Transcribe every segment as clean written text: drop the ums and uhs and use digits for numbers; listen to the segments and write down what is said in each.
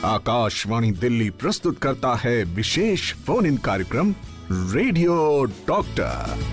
आकाशवाणी दिल्ली प्रस्तुत करता है विशेष फोन इन कार्यक्रम radio doctor.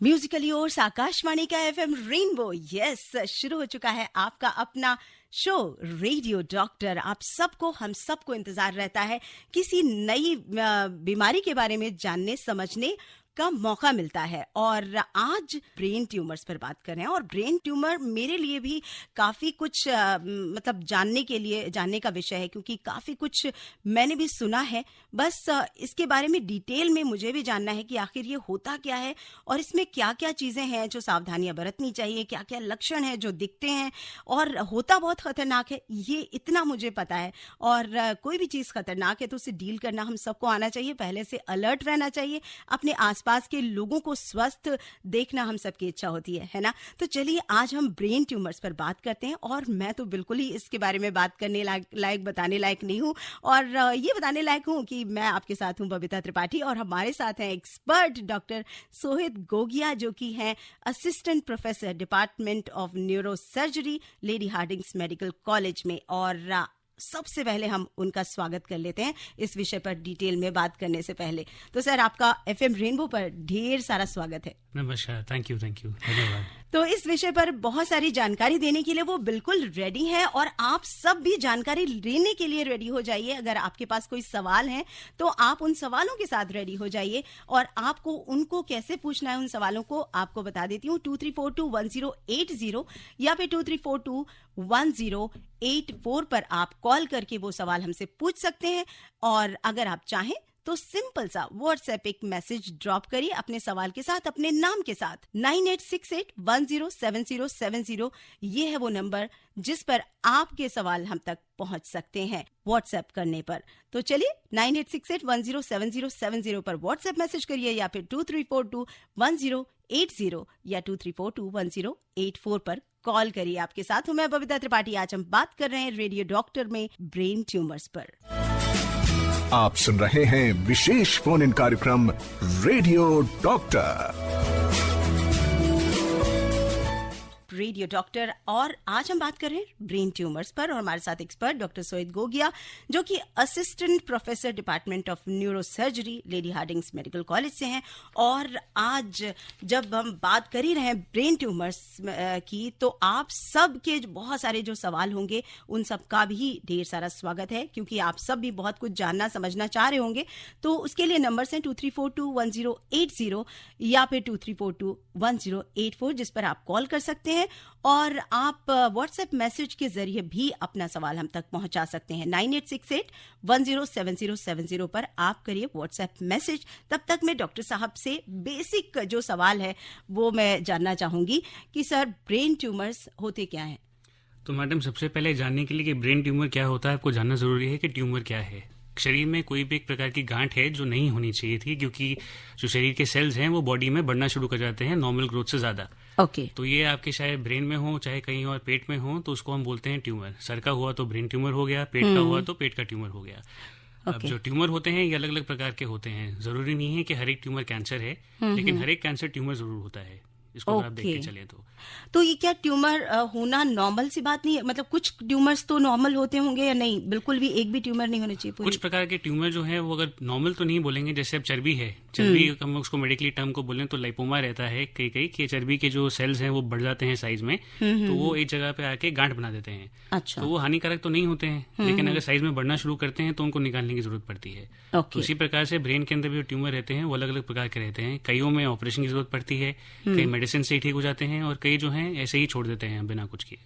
Musical yours Akashvani का एफएम रेनबो यस शुरू हो चुका है आपका अपना शो रेडियो डॉक्टर। आप सबको हम सबको इंतजार रहता है किसी नई बीमारी के बारे में जानने समझने का मौका मिलता है। और आज ब्रेन ट्यूमर्स पर बात कर रहे हैं और ब्रेन ट्यूमर मेरे लिए भी काफ़ी कुछ मतलब जानने का विषय है, क्योंकि काफ़ी कुछ मैंने भी सुना है। बस इसके बारे में डिटेल में मुझे भी जानना है कि आखिर ये होता क्या है और इसमें क्या क्या चीज़ें हैं जो सावधानियां बरतनी चाहिए, क्या क्या लक्षण हैं जो दिखते हैं और होता बहुत खतरनाक है, ये इतना मुझे पता है। और कोई भी चीज़ खतरनाक है तो उसे डील करना हम सबको आना चाहिए, पहले से अलर्ट रहना चाहिए, अपने आसपास के लोगों को स्वस्थ देखना हम सबकी इच्छा होती है ना। तो चलिए आज हम ब्रेन ट्यूमर्स पर बात करते हैं और मैं तो बिल्कुल ही इसके बारे में बात करने लायक बताने लायक नहीं हूँ, और ये बताने लायक हूँ कि मैं आपके साथ हूँ बबीता त्रिपाठी और हमारे साथ हैं एक्सपर्ट डॉक्टर सोहित गोगिया, जो कि हैं assistant professor department of neuro surgery lady Hardinge medical college में। और सबसे पहले हम उनका स्वागत कर लेते हैं इस विषय पर डिटेल में बात करने से पहले। तो सर आपका एफएम रेनबो पर ढेर सारा स्वागत है। नमस्कार, थैंक यू धन्यवाद। तो इस विषय पर बहुत सारी जानकारी देने के लिए वो बिल्कुल रेडी हैं और आप सब भी जानकारी लेने के लिए रेडी हो जाइए। अगर आपके पास कोई सवाल है तो आप उन सवालों के साथ रेडी हो जाइए और आपको उनको कैसे पूछना है उन सवालों को आपको बता देती हूँ। 23421080 या फिर 23421084 पर आप कॉल करके वो सवाल हमसे पूछ सकते हैं। और अगर आप चाहें तो सिंपल सा व्हाट्सएप एक मैसेज ड्रॉप करिए अपने सवाल के साथ, अपने नाम के साथ। 9868107070 ये है वो नंबर जिस पर आपके सवाल हम तक पहुंच सकते हैं व्हाट्सएप करने पर। तो चलिए 9868107070 पर व्हाट्सएप मैसेज करिए या फिर 23421080 या 23421084 पर कॉल करिए। आपके साथ हूं मैं बबीता त्रिपाठी। आज हम बात कर रहे हैं रेडियो डॉक्टर में ब्रेन ट्यूमर्स पर। आप सुन रहे हैं विशेष फोन इन कार्यक्रम रेडियो डॉक्टर। रेडियो डॉक्टर और आज हम बात कर रहे हैं ब्रेन ट्यूमर्स पर और हमारे साथ एक्सपर्ट डॉक्टर सोहित गोगिया, जो कि assistant professor department of neuro surgery lady Hardinge medical college से हैं। और आज जब हम बात कर ही रहे हैं ब्रेन ट्यूमर्स की, तो आप सब के बहुत सारे जो सवाल होंगे उन सब का भी ढेर सारा स्वागत है, क्योंकि आप सब भी बहुत कुछ जानना समझना चाह रहे होंगे। तो उसके लिए नंबर्स हैं 23421080 या फिर 23421084 जिस पर आप कॉल कर सकते हैं। और आप व्हाट्सएप मैसेज के जरिए भी अपना सवाल हम तक पहुंचा सकते हैं। 9868107070 पर आप करिए व्हाट्सएप मैसेज। तब तक मैं डॉक्टर साहब से बेसिक जो सवाल है वो मैं जानना चाहूंगी कि सर ब्रेन ट्यूमर्स होते क्या हैं? तो मैडम सबसे पहले जानने के लिए कि ब्रेन ट्यूमर क्या होता है आपको जानना जरूरी है कि ट्यूमर क्या है। शरीर में कोई भी एक प्रकार की गांठ है जो नहीं होनी चाहिए थी, क्योंकि जो शरीर के सेल्स हैं वो बॉडी में बढ़ना शुरू कर जाते हैं नॉर्मल ग्रोथ से ज्यादा। ओके। तो ये आपके चाहे ब्रेन में हो चाहे कहीं और पेट में हो तो उसको हम बोलते हैं ट्यूमर। सर का हुआ तो ब्रेन ट्यूमर हो गया, पेट का हुआ तो पेट का ट्यूमर हो गया। अब जो ट्यूमर होते हैं ये अलग अलग प्रकार के होते हैं। जरूरी नहीं है कि हर एक ट्यूमर कैंसर है, लेकिन हर एक कैंसर ट्यूमर जरूर होता है। इसको आप देख के चले तो ये क्या ट्यूमर होना नॉर्मल सी बात नहीं है? मतलब कुछ ट्यूमर्स तो नॉर्मल होते होंगे या नहीं? बिल्कुल भी एक भी ट्यूमर नहीं होनी चाहिए पूरी? कुछ प्रकार के ट्यूमर जो है वो अगर नॉर्मल तो नहीं बोलेंगे, जैसे अब चर्बी है, चर्बी हम उसको मेडिकली टर्म को बोलें तो लाइपोमा रहता है कई कि चर्बी के जो सेल्स हैं वो बढ़ जाते हैं साइज में, तो वो एक जगह पे आके गांठ बना देते हैं। अच्छा। तो वो हानिकारक तो नहीं होते हैं, लेकिन अगर साइज में बढ़ना शुरू करते हैं तो उनको निकालने की जरूरत पड़ती है। तो उसी प्रकार से ब्रेन के अंदर भी जो ट्यूमर रहते हैं वो अलग अलग प्रकार के रहते हैं। कईयों में ऑपरेशन की जरूरत पड़ती है, कई मेडिसिन से ही ठीक हो जाते हैं और कई जो हैं ऐसे ही छोड़ देते हैं बिना कुछ किए।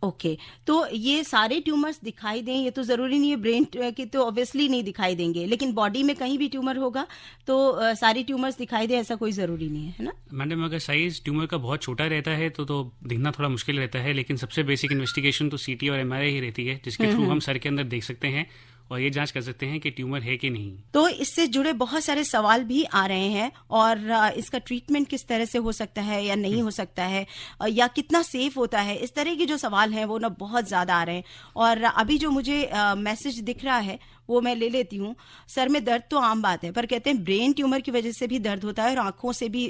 ओके। तो ये सारे ट्यूमर्स दिखाई दें ये तो जरूरी नहीं है, ब्रेन के तो ऑब्वियसली नहीं दिखाई देंगे, लेकिन बॉडी में कहीं भी ट्यूमर होगा तो सारी ट्यूमर्स दिखाई दे ऐसा कोई जरूरी नहीं है ना? मैडम अगर साइज ट्यूमर का बहुत छोटा रहता है तो दिखना थोड़ा मुश्किल रहता है, लेकिन सबसे बेसिक इन्वेस्टिगेशन तो सीटी और एमआरआई ही रहती है, जिसके थ्रू हम सर के अंदर देख सकते हैं और ये जांच कर सकते हैं कि ट्यूमर है कि नहीं। तो इससे जुड़े बहुत सारे सवाल भी आ रहे हैं और इसका ट्रीटमेंट किस तरह से हो सकता है या नहीं हो सकता है या कितना सेफ होता है, इस तरह के जो सवाल हैं वो ना बहुत ज्यादा आ रहे हैं। और अभी जो मुझे मैसेज दिख रहा है वो मैं ले लेती हूँ। सर में दर्द तो आम बात है, पर कहते हैं ब्रेन ट्यूमर की वजह से भी दर्द होता है और आंखों से भी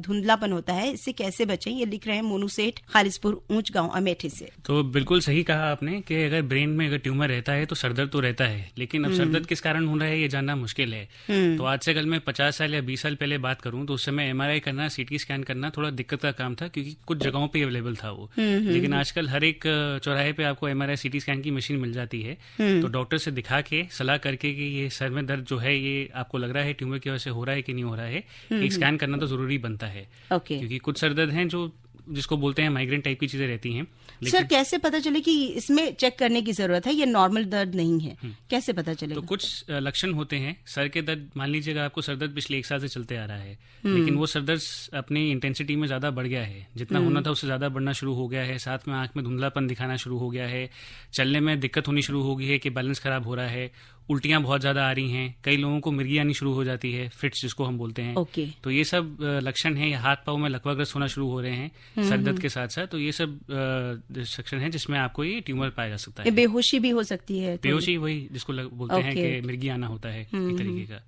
धुंधलापन होता है, इससे कैसे बचें? ये लिख रहे हैं मोनू सेठ, खालिसपुर ऊंच गांव अमेठी से। तो बिल्कुल सही कहा आपने कि अगर ब्रेन में अगर ट्यूमर रहता है तो सरदर्द तो रहता है, लेकिन अब सरदर्द किस कारण हो रहा है ये जानना मुश्किल है। तो आज से कल मैं 50 साल या 20 साल पहले बात करूं तो उस समय MRI करना, CT स्कैन करना थोड़ा दिक्कत का काम था, क्योंकि कुछ जगहों पे अवेलेबल था वो। लेकिन आजकल हर एक चौराहे पे आपको MRI CT स्कैन की मशीन मिल जाती है। तो डॉक्टर से दिखा के सलाह करके कि ये सर में दर्द जो है ये आपको लग रहा है ट्यूमर की वजह से हो रहा है कि नहीं हो रहा है, एक स्कैन करना तो जरूरी बनता है। क्योंकि कुछ सर दर्द हैं जो जिसको बोलते हैं माइग्रेन टाइप की चीजें रहती हैं। सर कैसे पता चले कि इसमें चेक करने की जरूरत है, ये नॉर्मल दर्द नहीं है, कैसे पता चलेगा? तो कुछ लक्षण होते हैं सर के दर्द। मान लीजिएगा आपको सर दर्द पिछले 1 साल से चलते आ रहा है, लेकिन वो सर दर्द अपनी इंटेंसिटी में ज्यादा बढ़ गया है, जितना होना था उससे ज्यादा बढ़ना शुरू हो गया है। साथ में आंख में धुंधलापन दिखाना शुरू हो गया है, चलने में दिक्कत होनी शुरू हो गई है कि बैलेंस खराब हो रहा है, उल्टियां बहुत ज्यादा आ रही हैं, कई लोगों को मिर्गी आनी शुरू हो जाती है, फिट्स जिसको हम बोलते हैं। तो ये सब लक्षण है। हाथ पाँव में लकवाग्रस्त होना शुरू हो रहे हैं सर दर्द के साथ साथ। तो ये सब लक्षण है जिसमें आपको ये ट्यूमर पाया जा सकता है। बेहोशी भी हो सकती है? बेहोशी वही जिसको बोलते हैं कि मिर्गी आना होता है एक तरीके का।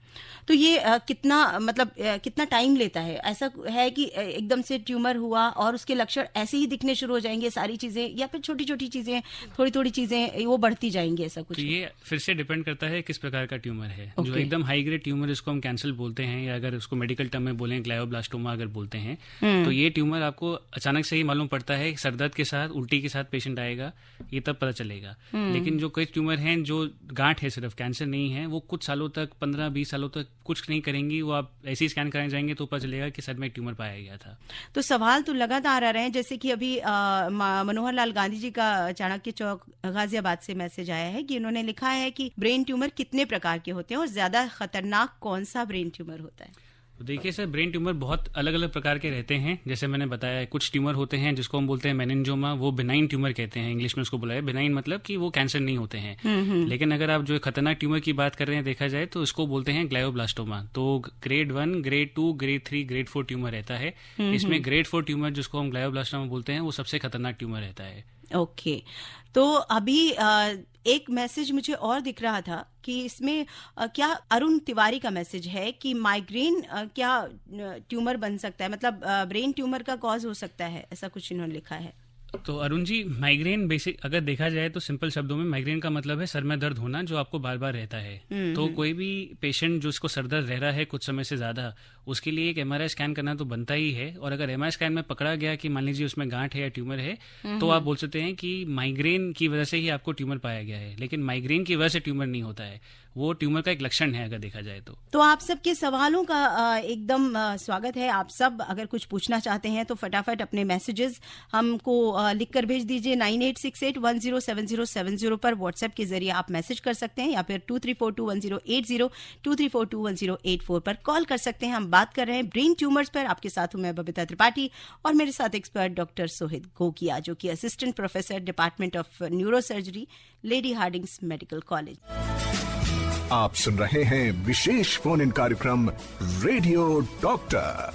तो ये कितना टाइम लेता है? ऐसा है कि एकदम से ट्यूमर हुआ और उसके लक्षण ऐसे ही दिखने शुरू हो जाएंगे सारी चीजें, या फिर छोटी छोटी चीजें, थोड़ी थोड़ी चीजें वो बढ़ती जाएंगी, ऐसा कुछ? तो ये फिर से डिपेंड करता है किस प्रकार का ट्यूमर है। जो एकदम हाई ग्रेड ट्यूमर जिसको हम कैंसर बोलते हैं, या अगर उसको मेडिकल टर्म में बोलें ग्लायोब्लास्टोमा अगर बोलते हैं, तो ये ट्यूमर आपको अचानक से ही मालूम पड़ता है। सर दर्द के साथ, उल्टी के साथ पेशेंट आएगा, ये तब पता चलेगा। लेकिन जो कई ट्यूमर हैं जो गांठ है, सिर्फ कैंसर नहीं है, वो कुछ सालों तक, 15-20 सालों तक कुछ नहीं करेंगी, वो आप ऐसे ही स्कैन कराने जाएंगे तो पता चलेगा कि सर में एक ट्यूमर पाया गया था। तो सवाल तो लगातार आ रहे हैं, जैसे कि अभी मनोहर लाल गांधी जी का चाणक्य चौक गाजियाबाद से मैसेज आया है कि उन्होंने लिखा है कि ब्रेन ट्यूमर कितने प्रकार के होते हैं और ज्यादा खतरनाक कौन सा ब्रेन ट्यूमर होता है? तो देखिए सर, ब्रेन ट्यूमर बहुत अलग अलग प्रकार के रहते हैं। जैसे मैंने बताया, कुछ ट्यूमर होते हैं जिसको हम बोलते हैं मेनिंजोमा, वो बिनाइन ट्यूमर कहते हैं, इंग्लिश में उसको बोला है बिनाइन, मतलब कि वो कैंसर नहीं होते हैं। लेकिन अगर आप जो खतरनाक ट्यूमर की बात कर रहे हैं देखा जाए तो इसको बोलते हैं ग्लायोब्लास्टोमा। तो grade 1, grade 2, grade 3, grade 4 tumour रहता है। इसमें ग्रेड 4 ट्यूमर जिसको हम ग्लायोब्लास्टोमा बोलते हैं वो सबसे खतरनाक ट्यूमर रहता है। ओके। तो अभी एक मैसेज मुझे और दिख रहा था कि इसमें क्या अरुण तिवारी का मैसेज है कि माइग्रेन क्या ट्यूमर बन सकता है, मतलब ब्रेन ट्यूमर का कॉज हो सकता है, ऐसा कुछ इन्होंने लिखा है। तो अरुण जी, माइग्रेन बेसिक अगर देखा जाए तो सिंपल शब्दों में माइग्रेन का मतलब है सर में दर्द होना जो आपको बार बार रहता है। तो कोई भी पेशेंट जो उसको सर दर्द रह रहा है कुछ समय से ज्यादा, उसके लिए एक MRI स्कैन करना तो बनता ही है। और अगर MRI स्कैन में पकड़ा गया कि मान लीजिए उसमें गांठ है या ट्यूमर है, तो आप बोल सकते हैं कि माइग्रेन की वजह से ही आपको ट्यूमर पाया गया है। लेकिन माइग्रेन की वजह से ट्यूमर नहीं होता है, वो ट्यूमर का एक लक्षण है अगर देखा जाए तो आप सबके सवालों का एकदम स्वागत है। आप सब अगर कुछ पूछना चाहते हैं तो फटाफट अपने मैसेजेस हमको लिखकर भेज दीजिए 9868107070 पर। व्हाट्सएप के जरिए आप मैसेज कर सकते हैं, या फिर 23421080 23421084 पर कॉल कर सकते हैं। हम बात कर रहे हैं ब्रेन ट्यूमर्स पर। आपके साथ हूं मैं बबीता त्रिपाठी और मेरे साथ एक्सपर्ट डॉक्टर सोहित गोकिया, जो कि assistant professor department of neurosurgery, lady Hardinge medical college. आप सुन रहे हैं विशेष फोन इन कार्यक्रम रेडियो डॉक्टर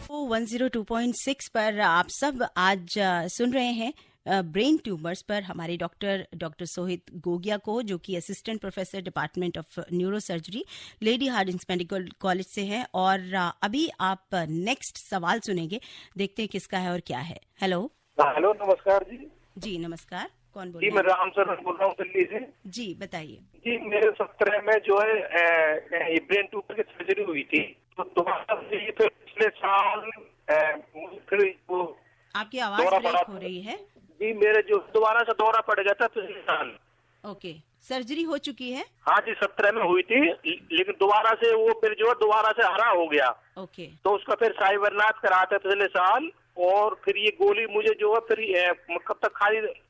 102.6 पर। आप सब आज सुन रहे हैं ब्रेन ट्यूमर्स पर हमारे डॉक्टर सोहित गोगिया को, जो कि assistant professor department of neurosurgery, lady Hardinge medical college से हैं। और अभी आप नेक्स्ट सवाल सुनेंगे, देखते हैं किसका है और क्या है। हेलो। हेलो, नमस्कार जी। जी नमस्कार, कौन बोल जी? रहे मैं राम सर बोल रहा हूँ दिल्ली से। जी बताइए। जी, मेरे 17 में जो है ये ब्रेन ट्यूमर की सर्जरी हुई थी, तो दोबारा से ये फिर पिछले साल फिर वो आपकी आवाज ब्रेक हो रही है। जी, मेरे जो दोबारा से दौरा पड़ गया था पिछले साल। ओके, सर्जरी हो चुकी है? हाँ जी, 17 में हुई थी, लेकिन दोबारा से वो फिर जो है दोबारा से हरा हो गया। ओके। तो उसका फिर साइबरनाथ करा था पिछले साल, और फिर ये गोली मुझे जो है फिर कब तक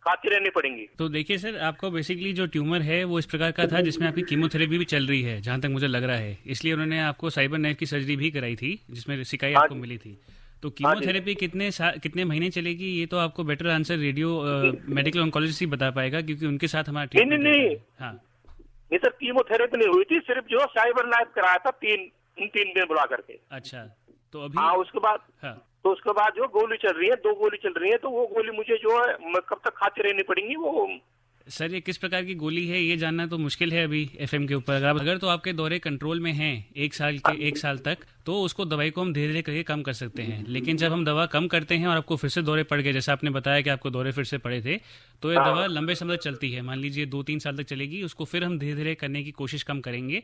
खाती रहनी पड़ेंगी? तो देखिए सर, आपको बेसिकली जो ट्यूमर है वो इस प्रकार का था जिसमें आपकी कीमोथेरेपी भी चल रही है, जहां तक मुझे लग रहा है। इसलिए उन्होंने आपको साइबरनाइफ की सर्जरी भी कराई थी, जिसमें सिकाई आपको मिली थी। तो कीमोथेरेपी कितने महीने चलेगी, ये तो आपको better answer radio medical oncologist ही बता पाएगा, क्योंकि उनके साथ हमारा ट्रीटमेंट नहीं। हाँ, ये सर कीमोथेरेपी नहीं हुई थी, सिर्फ जो साइबरनाइफ कराया था 3 दिन बुला करके। अच्छा, तो अभी हाँ, उसके बाद तो उसके बाद जो गोली चल रही है, 2 गोली चल रही है, तो वो गोली मुझे जो है कब तक खाती रहनी पड़ेंगी? वो सर ये किस प्रकार की गोली है ये जानना तो मुश्किल है अभी एफएम के ऊपर। अगर तो आपके दौरे कंट्रोल में हैं एक साल तक, तो उसको दवाई को हम धीरे धीरे करके कम कर सकते हैं। लेकिन जब हम दवा कम करते हैं और आपको फिर से दौरे पड़ गए, जैसे आपने बताया कि आपको दौरे फिर से पड़े थे, तो ये दवा लंबे समय तक चलती है। मान लीजिए 2-3 साल तक चलेगी, उसको फिर हम धीरे धीरे करने की कोशिश कम करेंगे।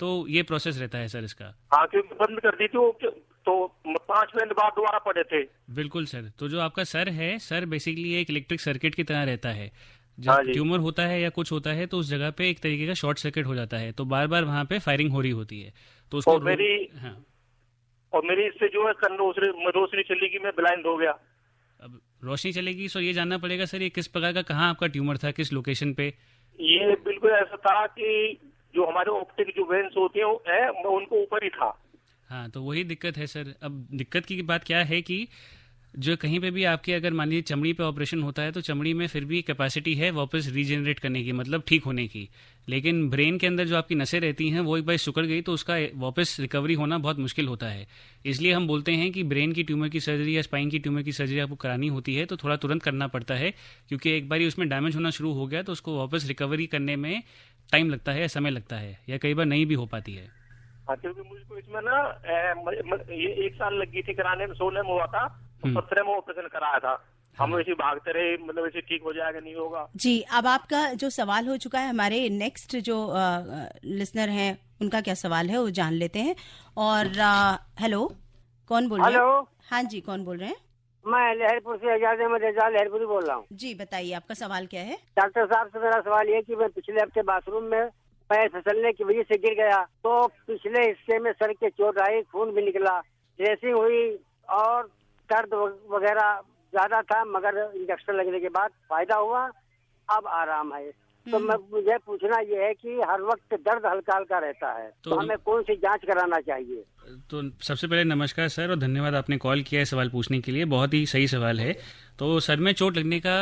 तो ये प्रोसेस रहता है सर इसका। हाँ, क्योंकि बंद कर दी थी तो 5 महीने बाद दोबारा पड़े थे। बिल्कुल सर। तो जो आपका सर है, सर बेसिकली एक इलेक्ट्रिक सर्किट की तरह रहता है। जब ट्यूमर होता है या कुछ होता है तो उस जगह पे एक तरीके का शॉर्ट सर्किट हो जाता है, तो बार बार वहाँ पे फायरिंग हो रही होती है। तो उसको और मेरी इससे जो है रोशनी चलेगी, मैं ब्लाइंड हो गया। अब रोशनी चलेगी तो ये जानना पड़ेगा सर ये किस प्रकार का, कहाँ आपका ट्यूमर था, किस लोकेशन पे? ये बिल्कुल ऐसा था कि जो हमारे ऑप्टिक जो वेन्स होते हैं वो उनको ऊपर ही था। हाँ, तो वही दिक्कत है सर। अब दिक्कत की बात क्या है कि जो कहीं पे भी आपके अगर मान लीजिए चमड़ी पे ऑपरेशन होता है तो चमड़ी में फिर भी कैपेसिटी है वापस रीजनरेट करने की, मतलब ठीक होने की। लेकिन ब्रेन के अंदर जो आपकी नसें रहती हैं वो एक बार सिकुड़ गई तो उसका वापस रिकवरी होना बहुत मुश्किल होता है। इसलिए हम बोलते हैं कि ब्रेन की ट्यूमर की सर्जरी या स्पाइन की ट्यूमर की सर्जरी आपको करानी होती है तो थोड़ा तुरंत करना पड़ता है, क्योंकि एक बार उसमें डैमेज होना शुरू हो गया तो उसको वापस रिकवरी करने में टाइम लगता है या समय लगता है, या कई बार नहीं भी हो पाती है। हाँ, क्योंकि मुझको इसमें ना ये 1 साल लग गई थी कराने में, 16 में हुआ था, 17 में ऑपरेशन कराया था। हम ऐसे भागते रहे, मतलब ऐसे ठीक हो जाएगा नहीं होगा। जी, अब आपका जो सवाल हो चुका है, हमारे नेक्स्ट जो लिसनर हैं उनका क्या सवाल है वो जान लेते हैं। और हेलो, कौन बोल रहे हैं? हेलो, हाँ जी, कौन बोल रहे हैं? मैं लहरपुर से एजाज अहमद एजाज लहरपुरी बोल रहा हूँ। जी बताइए, आपका सवाल क्या है? डॉक्टर साहब से मेरा सवाल ये कि मैं पिछले हफ्ते बाथरूम में पैर फिसलने की वजह से गिर गया, तो पिछले हिस्से में सर के चोट आई, खून भी निकला, ड्रेसिंग हुई और दर्द वगैरह ज्यादा था, मगर इंजेक्शन लगने के बाद फायदा हुआ, अब आराम है। तो मुझे पूछना ये है कि हर वक्त दर्द हल्का हल्का रहता है, तो हमें कौन सी जांच कराना चाहिए? तो सबसे पहले नमस्कार सर, और धन्यवाद आपने कॉल किया है सवाल पूछने के लिए, बहुत ही सही सवाल है। तो सर में चोट लगने का,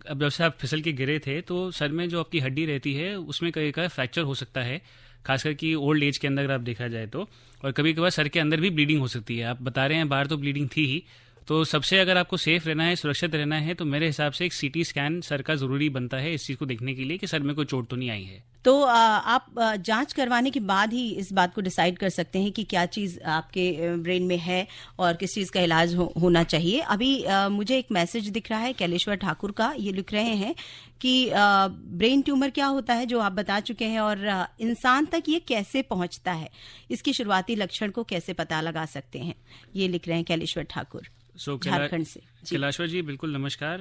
अब जब से आप फिसल के गिरे थे तो सर में जो आपकी हड्डी रहती है उसमें कई का फ्रैक्चर हो सकता है, खासकर कि ओल्ड एज के अंदर अगर आप देखा जाए तो। और कभी कभार सर के अंदर भी ब्लीडिंग हो सकती है। आप बता रहे हैं बाहर तो ब्लीडिंग थी ही, तो सबसे अगर आपको सेफ रहना है, सुरक्षित रहना है, तो मेरे हिसाब से एक सीटी स्कैन सर का जरूरी बनता है इस चीज को देखने के लिए कि सर में कोई चोट तो नहीं आई है। तो आप जांच करवाने के बाद ही इस बात को डिसाइड कर सकते हैं कि क्या चीज़ आपके ब्रेन में है और किस चीज़ का इलाज होना चाहिए। अभी मुझे एक मैसेज दिख रहा है कैलेश्वर ठाकुर का, ये लिख रहे हैं कि ब्रेन ट्यूमर क्या होता है जो आप बता चुके हैं, और इंसान तक ये कैसे पहुंचता है, इसकी शुरुआती लक्षण को कैसे पता लगा सकते हैं, ये लिख रहे हैं कैलेश्वर ठाकुर झारखंड से। कैलाश्वर जी बिल्कुल नमस्कार।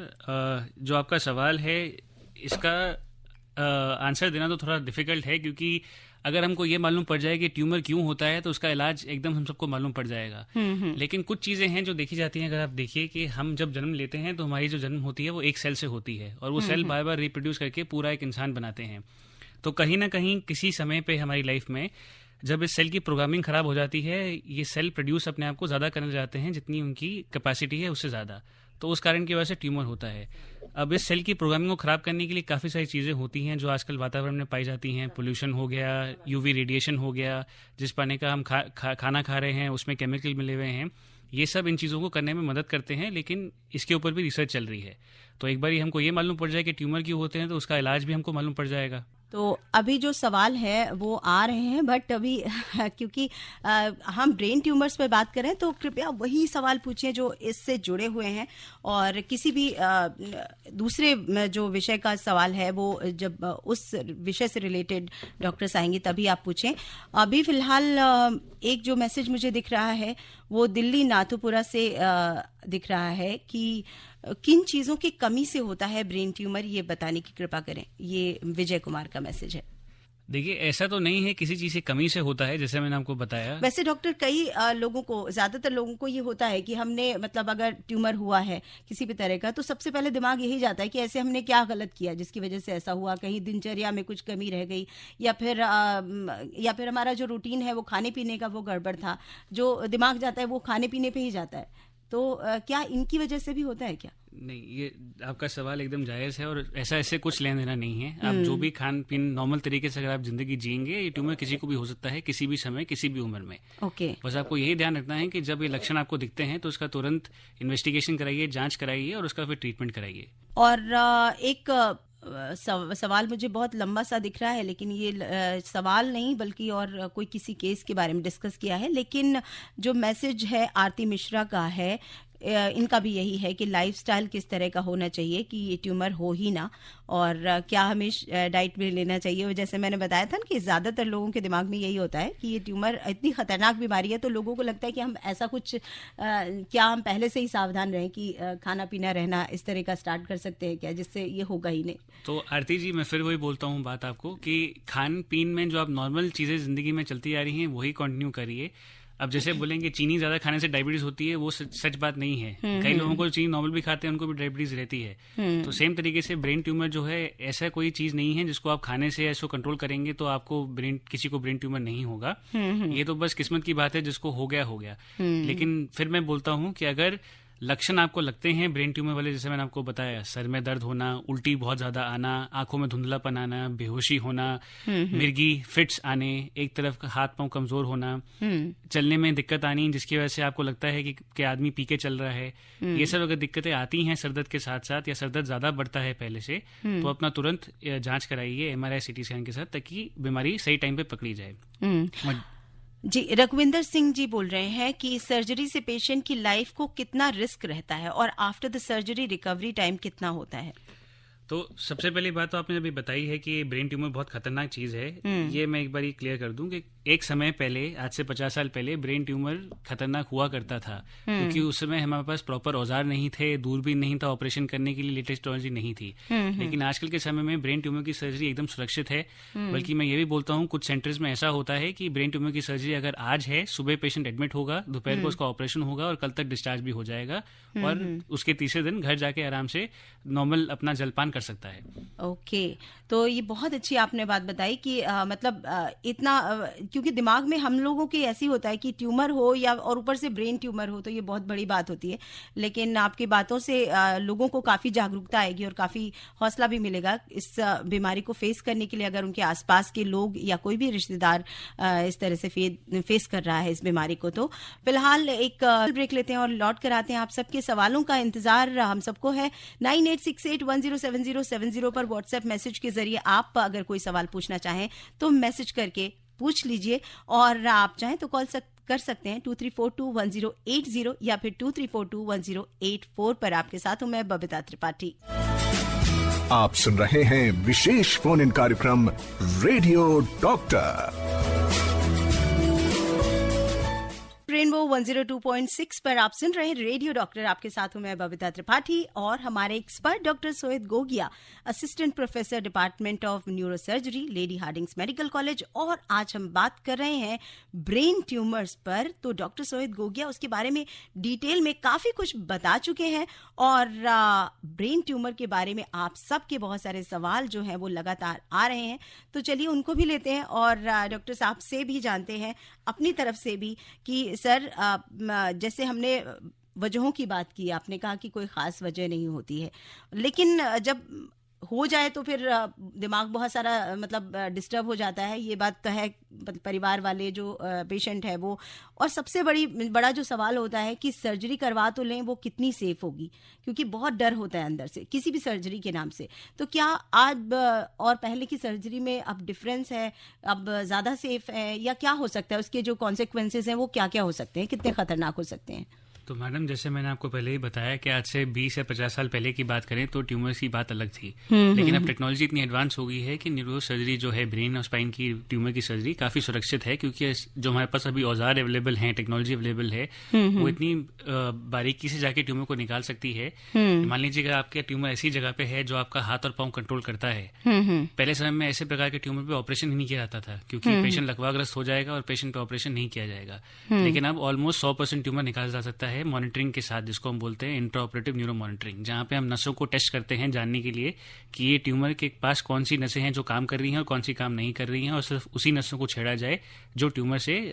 जो आपका सवाल है इसका आंसर देना तो थोड़ा डिफिकल्ट है, क्योंकि अगर हमको ये मालूम पड़ जाए कि ट्यूमर क्यों होता है तो उसका इलाज एकदम हम सबको मालूम पड़ जाएगा। लेकिन कुछ चीजें हैं जो देखी जाती हैं। अगर आप देखिए कि हम जब जन्म लेते हैं तो हमारी जो जन्म होती है वो एक सेल से होती है, और वो सेल बार बार रिप्रोड्यूस करके पूरा एक इंसान बनाते हैं। तो कहीं ना कहीं किसी समय पे हमारी लाइफ में जब इस सेल की प्रोग्रामिंग खराब हो जाती है, ये सेल प्रोड्यूस अपने आप को ज़्यादा करने जाते हैं जितनी उनकी कैपेसिटी है उससे ज़्यादा, तो उस कारण की वजह से ट्यूमर होता है। अब इस सेल की प्रोग्रामिंग को ख़राब करने के लिए काफ़ी सारी चीज़ें होती हैं जो आजकल वातावरण में पाई जाती हैं। पोल्यूशन हो गया, यूवी रेडिएशन हो गया, जिस पानी का हम खाना खा रहे हैं उसमें केमिकल मिले हुए हैं, ये सब इन चीज़ों को करने में मदद करते हैं। लेकिन इसके ऊपर भी रिसर्च चल रही है, तो एक बार हमको ये मालूम पड़ जाए कि ट्यूमर क्यों होते हैं तो उसका इलाज भी हमको मालूम पड़ जाएगा। तो अभी जो सवाल है वो आ रहे हैं, बट अभी क्योंकि हम ब्रेन ट्यूमर्स पे बात करें तो कृपया वही सवाल पूछिए जो इससे जुड़े हुए हैं, और किसी भी दूसरे जो विषय का सवाल है वो जब उस विषय से रिलेटेड डॉक्टर्स आएंगे तभी आप पूछें। अभी फिलहाल एक जो मैसेज मुझे दिख रहा है वो दिल्ली नाथुपुरा से दिख रहा है कि किन चीजों की कमी से होता है ब्रेन ट्यूमर, ये बताने की कृपा करें। ये विजय कुमार का मैसेज है। देखिए, ऐसा तो नहीं है किसी चीज से कमी से होता है, जैसे मैंने आपको बताया। वैसे डॉक्टर कई लोगों को, ज्यादातर लोगों को ये होता है कि हमने, मतलब अगर ट्यूमर हुआ है किसी भी तरह का तो सबसे पहले दिमाग यही जाता है कि ऐसे हमने क्या गलत किया जिसकी वजह से ऐसा हुआ, कहीं दिनचर्या में कुछ कमी रह गई, या फिर हमारा जो रूटीन है वो खाने पीने का वो गड़बड़ था। जो दिमाग जाता है वो खाने पीने पे ही जाता है। तो क्या इनकी वजह से भी होता है क्या? नहीं, ये आपका सवाल एकदम जायज़ है, और ऐसे कुछ लेना देना नहीं है। आप जो भी खान पीन नॉर्मल तरीके से अगर आप जिंदगी जिएंगे, ये ट्यूमर किसी को भी हो सकता है, किसी भी समय, किसी भी उम्र में। ओके। बस आपको यही ध्यान रखना है कि जब ये लक्षण आपको दिखते हैं तो उसका तुरंत इन्वेस्टिगेशन कराइए, जांच कराइए और उसका फिर ट्रीटमेंट कराइए। और एक सवाल मुझे बहुत लंबा सा दिख रहा है, लेकिन ये सवाल नहीं बल्कि और कोई किसी केस के बारे में डिस्कस किया है। लेकिन जो मैसेज है आरती मिश्रा का है, इनका भी यही है कि लाइफस्टाइल किस तरह का होना चाहिए कि ये ट्यूमर हो ही ना, और क्या हमें डाइट में लेना चाहिए। और जैसे मैंने बताया था कि ज़्यादातर लोगों के दिमाग में यही होता है कि ये ट्यूमर इतनी खतरनाक बीमारी है, तो लोगों को लगता है कि हम ऐसा कुछ क्या हम पहले से ही सावधान रहें कि खाना पीना रहना इस तरह का स्टार्ट कर सकते हैं क्या, जिससे ये होगा ही नहीं। तो आरती जी, मैं फिर वही बोलता हूँ बात आपको कि खान पीन में जो आप नॉर्मल चीज़ें ज़िंदगी में चलती आ रही हैं वही कंटिन्यू करिए। अब जैसे बोलेंगे चीनी ज्यादा खाने से डायबिटीज होती है, वो सच बात नहीं है। कई लोगों को चीनी नॉर्मल भी खाते हैं, उनको भी डायबिटीज रहती है। तो सेम तरीके से ब्रेन ट्यूमर जो है ऐसा कोई चीज नहीं है जिसको आप खाने से ऐसा कंट्रोल करेंगे तो आपको किसी को ब्रेन ट्यूमर नहीं होगा। ये तो बस किस्मत की बात है, जिसको हो गया हो गया। लेकिन फिर मैं बोलता हूँ कि अगर लक्षण आपको लगते हैं ब्रेन ट्यूमर वाले, जैसे मैंने आपको बताया, सर में दर्द होना, उल्टी बहुत ज्यादा आना, आंखों में धुंधलापन आना, बेहोशी होना, मिर्गी फिट्स आने, एक तरफ का हाथ पांव कमजोर होना, चलने में दिक्कत आनी जिसकी वजह से आपको लगता है कि आदमी पी के चल रहा है, ये सब अगर दिक्कतें आती हैं सरदर्द के साथ साथ, या सरदर्द ज्यादा बढ़ता है पहले से, तो अपना तुरंत जांच कराइए MRI CT स्कैन के साथ, ताकि बीमारी सही टाइम पे पकड़ी जाए। जी, रघुविंदर सिंह जी बोल रहे हैं कि सर्जरी से पेशेंट की लाइफ को कितना रिस्क रहता है और after the surgery recovery time कितना होता है? तो सबसे पहली बात तो आपने अभी बताई है कि ब्रेन ट्यूमर बहुत खतरनाक चीज है। ये मैं एक बार क्लियर कर दूं कि एक समय पहले, आज से 50 साल पहले, ब्रेन ट्यूमर खतरनाक हुआ करता था, क्योंकि उस समय हमारे पास प्रॉपर औजार नहीं थे, दूरबीन नहीं था, ऑपरेशन करने के लिए लेटेस्ट टेक्नोलॉजी नहीं थी। लेकिन आजकल के समय में ब्रेन ट्यूमर की सर्जरी एकदम सुरक्षित है। बल्कि मैं ये भी बोलता हूँ, कुछ सेंटर्स में ऐसा होता है कि ब्रेन ट्यूमर की सर्जरी अगर आज है, सुबह पेशेंट एडमिट होगा, दोपहर को उसका ऑपरेशन होगा और कल तक डिस्चार्ज भी हो जाएगा, और उसके तीसरे दिन घर जाके आराम से नॉर्मल अपना जलपान कर सकता है। ओके, तो ये बहुत अच्छी आपने बात बताई कि मतलब इतना क्योंकि दिमाग में हम लोगों के ऐसी होता है कि ट्यूमर हो या और ऊपर से ब्रेन ट्यूमर हो तो ये बहुत बड़ी बात होती है। लेकिन आपकी बातों से लोगों को काफी जागरूकता आएगी और काफी हौसला भी मिलेगा इस बीमारी को फेस करने के लिए, अगर उनके आसपास के लोग या कोई भी रिश्तेदार इस तरह से फेस कर रहा है इस बीमारी को। तो फिलहाल एक ब्रेक लेते हैं और लौट कर आते हैं। आप सबके सवालों का इंतजार हम सबको है। 9868107070 पर व्हाट्सएप मैसेज के जरिए आप अगर कोई सवाल पूछना चाहें तो मैसेज करके पूछ लीजिए, और आप चाहें तो कॉल कर सकते हैं 23421080 या फिर 23421084 पर। आपके साथ हूं मैं बबीता त्रिपाठी। आप सुन रहे हैं विशेष फोन इन कार्यक्रम रेडियो डॉक्टर। रेनबो 102.6 पर आप सुन रहे हैं रेडियो डॉक्टर। आपके साथ हूं मैं बबीता त्रिपाठी और हमारे expert doctor Sohit Gogia, assistant professor department of neurosurgery, lady Hardinge medical college. और आज हम बात कर रहे हैं ब्रेन ट्यूमर्स पर। तो डॉक्टर सोहित गोगिया उसके बारे में डिटेल में काफी कुछ बता चुके हैं, और ब्रेन ट्यूमर के बारे में आप सबके बहुत सारे सवाल जो हैं वो लगातार आ रहे हैं। तो चलिए उनको भी लेते हैं और डॉक्टर साहब से भी जानते हैं अपनी तरफ से भी कि सर, जैसे हमने वजहों की बात की, आपने कहा कि कोई खास वजह नहीं होती है, लेकिन जब हो जाए तो फिर दिमाग बहुत सारा मतलब डिस्टर्ब हो जाता है। ये बात तो है, परिवार वाले जो पेशेंट है वो। और सबसे बड़ा जो सवाल होता है कि सर्जरी करवा तो लें, वो कितनी सेफ होगी, क्योंकि बहुत डर होता है अंदर से किसी भी सर्जरी के नाम से। तो क्या आज और पहले की सर्जरी में अब डिफरेंस है, अब ज्यादा सेफ है, या क्या हो सकता है, उसके जो कॉन्सिक्वेंसेस हैं वो क्या क्या हो सकते हैं, कितने खतरनाक हो सकते हैं? तो मैडम, जैसे मैंने आपको पहले ही बताया कि आज से 20 या 50 साल पहले की बात करें तो ट्यूमर्स की बात अलग थी। लेकिन अब टेक्नोलॉजी इतनी एडवांस हो गई है कि न्यूरो सर्जरी जो है, ब्रेन और स्पाइन की ट्यूमर की सर्जरी काफी सुरक्षित है, क्योंकि जो हमारे पास अभी औजार अवेलेबल हैं, टेक्नोलॉजी अवेलेबल है, वो इतनी बारीकी से जाके ट्यूमर को निकाल सकती है। मान लीजिएगा आपके ट्यूमर ऐसी जगह पे है जो आपका हाथ और पांव कंट्रोल करता है। पहले समय में ऐसे प्रकार के ट्यूमर पे ऑपरेशन ही नहीं किया जाता था, क्योंकि पेशेंट लकवाग्रस्त हो जाएगा और पेशेंट पे ऑपरेशन नहीं किया जाएगा। लेकिन अब ऑलमोस्ट 100% ट्यूमर निकाला जा सकता है मॉनिटरिंग के साथ, जिसको हम बोलते हैं इंट्रा ऑपरेटिव न्यूरो मॉनिटरिंग, जहां पे हम नसों को टेस्ट करते हैं जानने के लिए कि ये ट्यूमर के पास कौन सी नसें हैं जो काम कर रही हैं और कौन सी काम नहीं कर रही हैं, और सिर्फ उसी नसों को छेड़ा जाए जो ट्यूमर से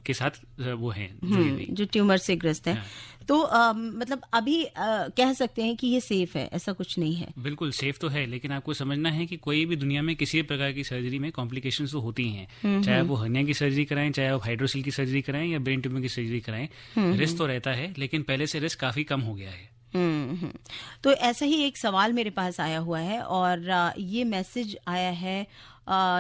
के साथ वो हैं जुड़ी हुई, जो ट्यूमर से ग्रस्त है। तो मतलब अभी कह सकते हैं कि ये सेफ है, ऐसा कुछ नहीं है? बिल्कुल सेफ तो है, लेकिन आपको समझना है कि कोई भी दुनिया में किसी प्रकार की सर्जरी में कॉम्प्लिकेशंस तो होती हैं, चाहे वो हर्निया की सर्जरी कराएं, चाहे वो हाइड्रोसिल की सर्जरी कराएं या ब्रेन ट्यूमर की सर्जरी कराएं, रिस्क तो रहता है, लेकिन पहले से रिस्क काफी कम हो गया है। तो ऐसा ही एक सवाल मेरे पास आया हुआ है और ये मैसेज आया है।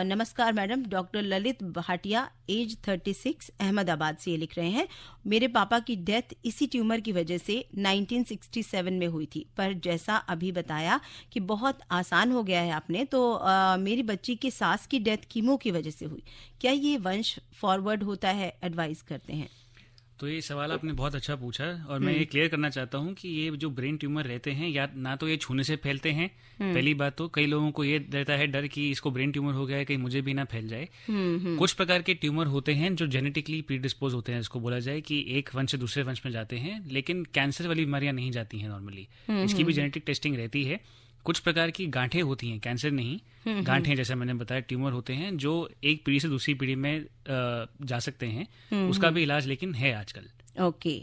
नमस्कार madam, doctor Lalit Bhatia, age 36, Ahmedabad से ये लिख रहे हैं। मेरे पापा की डेथ इसी ट्यूमर की वजह से 1967 में हुई थी, पर जैसा अभी बताया कि बहुत आसान हो गया है आपने, तो मेरी बच्ची की सास की डेथ कीमो की वजह से हुई। क्या ये वंश फॉरवर्ड होता है? एडवाइस करते हैं। तो ये सवाल आपने बहुत अच्छा पूछा और मैं ये क्लियर करना चाहता हूँ कि ये जो ब्रेन ट्यूमर रहते हैं या ना तो ये छूने से फैलते हैं। पहली बात तो कई लोगों को ये रहता है डर कि इसको ब्रेन ट्यूमर हो गया है, कहीं मुझे भी ना फैल जाए। कुछ प्रकार के ट्यूमर होते हैं जो जेनेटिकली प्रीडिस्पोज होते हैं, इसको बोला जाए कि एक वंश से दूसरे वंश में जाते हैं, लेकिन कैंसर वाली बीमारियां नहीं जाती हैं नॉर्मली। इसकी भी जेनेटिक टेस्टिंग रहती है। कुछ प्रकार की गांठें होती हैं, कैंसर नहीं, गांठें जैसा मैंने बताया, ट्यूमर होते हैं जो एक पीढ़ी से दूसरी पीढ़ी में जा सकते हैं। उसका भी इलाज लेकिन है आजकल। ओके।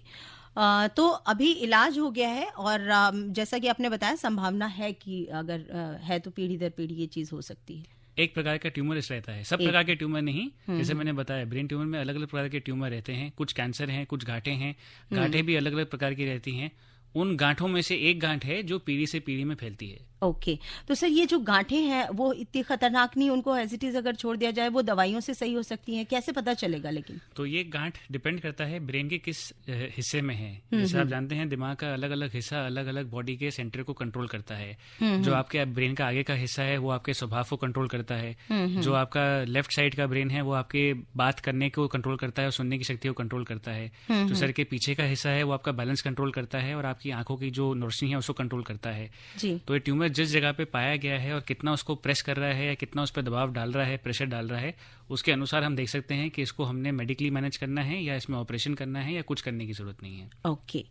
तो अभी इलाज हो गया है और जैसा कि आपने बताया संभावना है कि अगर है तो पीढ़ी दर पीढ़ी ये चीज हो सकती है। एक प्रकार का ट्यूमर इस रहता है, सब प्रकार के ट्यूमर नहीं। जैसे मैंने बताया ब्रेन ट्यूमर में अलग अलग प्रकार के ट्यूमर रहते हैं। कुछ कैंसर हैं, कुछ गांठें हैं। गांठें भी अलग अलग प्रकार की रहती हैं। उन गांठों में से एक गांठ है जो पीढ़ी से पीढ़ी में फैलती है। ओके। तो सर ये जो गांठें हैं वो इतनी खतरनाक नहीं, उनको एज इट इज अगर छोड़ दिया जाए वो दवाइयों से सही हो सकती हैं, कैसे पता चलेगा? लेकिन तो ये गांठ डिपेंड करता है ब्रेन के किस हिस्से में है। जैसे आप जानते हैं दिमाग का अलग अलग हिस्सा अलग अलग बॉडी के सेंटर को कंट्रोल करता है। जो आपके ब्रेन का आगे का हिस्सा है वो आपके स्वभाव को कंट्रोल करता है। जो आपका लेफ्ट साइड का ब्रेन है वो आपके बात करने को कंट्रोल करता है और सुनने की शक्ति को कंट्रोल करता है। जो सर के पीछे का हिस्सा है वो आपका बैलेंस कंट्रोल करता है और आपकी आंखों की जो रोशनी है उसको कंट्रोल करता है। तो ये ट्यूमर जिस जगह पे पाया गया है और कितना उसको प्रेस कर रहा है या कितना उस पर दबाव डाल रहा है, प्रेशर डाल रहा है, उसके अनुसार हम देख सकते हैं कि इसको हमने मेडिकली मैनेज करना है या इसमें ऑपरेशन करना है या कुछ करने की जरूरत नहीं है। ओके।